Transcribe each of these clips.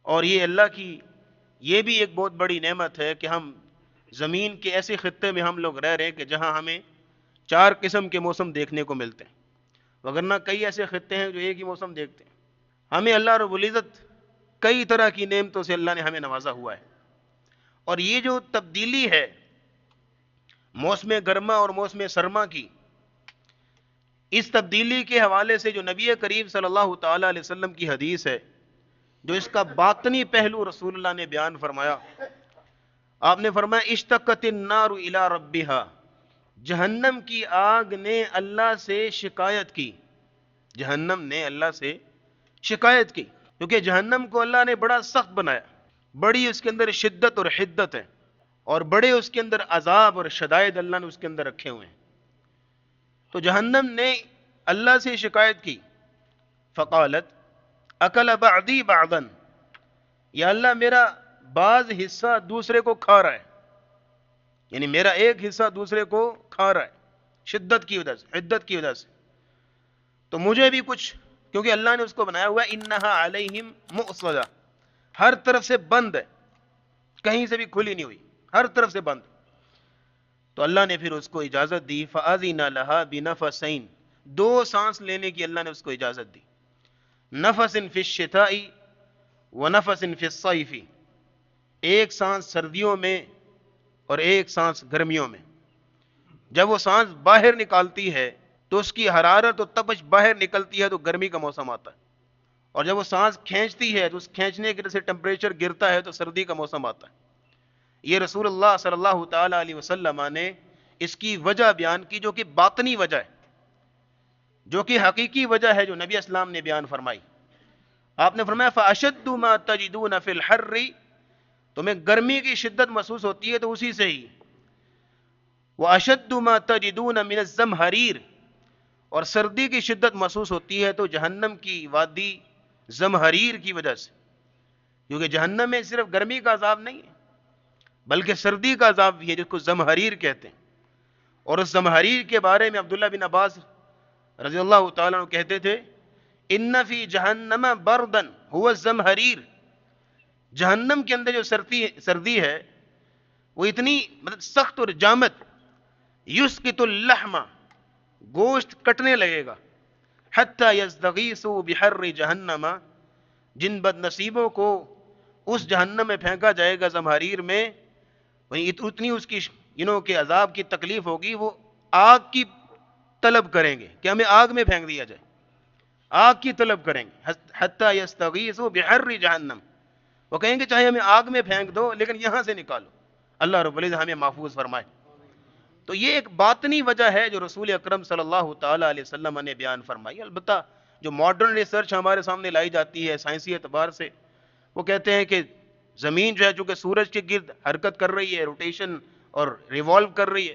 اور یہ اللہ کی یہ بھی ایک بہت بڑی نعمت ہے کہ ہم زمین کے ایسے خطے میں ہم لوگ رہ رہے ہیں کہ جہاں ہمیں 4 قسم کے موسم دیکھنے کو ملتے ہیں، وگرنہ کئی ایسے خطے ہیں جو ایک ہی موسم دیکھتے ہیں۔ ہمیں اللہ رب العزت کئی طرح کی نعمتوں سے اللہ نے ہمیں نوازا ہوا ہے، اور یہ جو تبدیلی ہے موسم گرما اور موسم سرما کی، اس تبدیلی کے حوالے سے جو نبی کریم صلی اللہ تعالی علیہ وسلم کی حدیث ہے، جو اس کا باطنی پہلو رسول اللہ نے بیان فرمایا، آپ نے فرمایا اشتقت النار الی ربھا، جہنم کی آگ نے اللہ سے شکایت کی، جہنم نے اللہ سے شکایت کی، کیونکہ جہنم کو اللہ نے بڑا سخت بنایا، بڑی اس کے اندر شدت اور حدت ہے، اور بڑے اس کے اندر عذاب اور شدائد اللہ نے اس کے اندر رکھے ہوئے ہیں۔ تو جہنم نے اللہ سے شکایت کی، فقالت اکل بعدی بعضا، یا اللہ میرا بعض حصہ دوسرے کو کھا رہا ہے، یعنی میرا ایک حصہ دوسرے کو کھا رہا ہے شدت کی وجہ سے، حدت کی وجہ سے، تو مجھے بھی کچھ، کیونکہ اللہ نے اس کو بنایا ہوا ہے انہا علیہم مؤصدہ، ہر طرف سے بند ہے، کہیں سے بھی کھلی نہیں ہوئی، ہر طرف سے بند۔ تو اللہ نے پھر اس کو اجازت دی، فَأَذِنَ لَهَا بِنَفَسَيْن، 2 سانس لینے کی اللہ نے اس کو اجازت دی، نفس فی الشتاء ونفس فی الصیف، ایک سانس سردیوں میں اور ایک سانس گرمیوں میں۔ جب وہ سانس باہر نکالتی ہے تو اس کی حرارت و تپش باہر نکلتی ہے تو گرمی کا موسم آتا ہے، اور جب وہ سانس کھینچتی ہے تو اس کھینچنے کی وجہ سے ٹمپریچر گرتا ہے تو سردی کا موسم آتا ہے۔ یہ رسول اللہ صلی اللہ تعالی علیہ وسلم نے اس کی وجہ بیان کی، جو کہ باطنی وجہ ہے، جو کہ حقیقی وجہ ہے جو نبی اسلام نے بیان فرمائی۔ آپ نے فرمایا فَأَشَدُّ مَا تَجِدُونَ فِي الْحَرِّ، تمہیں گرمی کی شدت محسوس ہوتی ہے تو اسی سے ہی، وَأَشَدُّ مَا تَجِدُونَ مِنَ الزَّمْهَرِيرِ، اور سردی کی شدت محسوس ہوتی ہے تو جہنم کی وادی زمہریر کی وجہ سے، کیونکہ جہنم میں صرف گرمی کا عذاب نہیں ہے بلکہ سردی کا عذاب بھی ہے، جس کو زمہریر کہتے ہیں۔ اور اس زمہریر کے بارے میں عبداللہ بن عباس رضی اللہ تعالیٰ عنہ کہتے تھے ان فی جہنم بردن هو الزمہریر، جہنم کے اندر جو سردی ہے وہ اتنی مطلب سخت اور جامد، یسقط اللحم، گوشت کٹنے لگے گا، حتی یستغیثوا بحر جہنم، جن بد نصیبوں کو اس جہنم میں پھینکا جائے گا زمہریر میں، اتنی اس کی کہ عذاب کی تکلیف ہوگی، وہ آگ کی طلب کریں گے کہ ہمیں آگ میں پھینک دیا جائے، آگ کی طلب کریں گے، حتی یستغیثوا بحر جہنم، وہ کہیں گے چاہے ہمیں آگ میں پھینک دو لیکن یہاں سے نکالو، اللہ رب العزت ہمیں محفوظ فرمائے۔ تو یہ ایک باطنی وجہ ہے جو رسول اکرم صلی اللہ تعالی علیہ وسلم نے بیان فرمائی۔ البتہ جو ماڈرن ریسرچ ہمارے سامنے لائی جاتی ہے سائنسی اعتبار سے، وہ کہتے ہیں کہ زمین جو ہے چونکہ سورج کے گرد حرکت کر رہی ہے، روٹیشن اور ریوالو کر رہی ہے،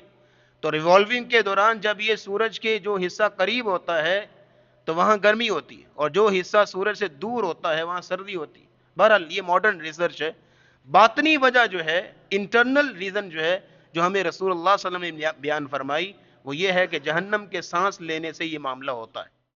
تو ریوالونگ کے دوران جب یہ سورج کے جو حصہ قریب ہوتا ہے تو وہاں گرمی ہوتی ہے، اور جو حصہ سورج سے دور ہوتا ہے وہاں سردی ہوتی ہے۔ بہرحال یہ ماڈرن ریسرچ ہے۔ باطنی وجہ جو ہے، انٹرنل ریزن جو ہے، جو ہمیں رسول اللہ صلی اللہ علیہ وسلم نے بیان فرمائی، وہ یہ ہے کہ جہنم کے سانس لینے سے یہ معاملہ ہوتا ہے۔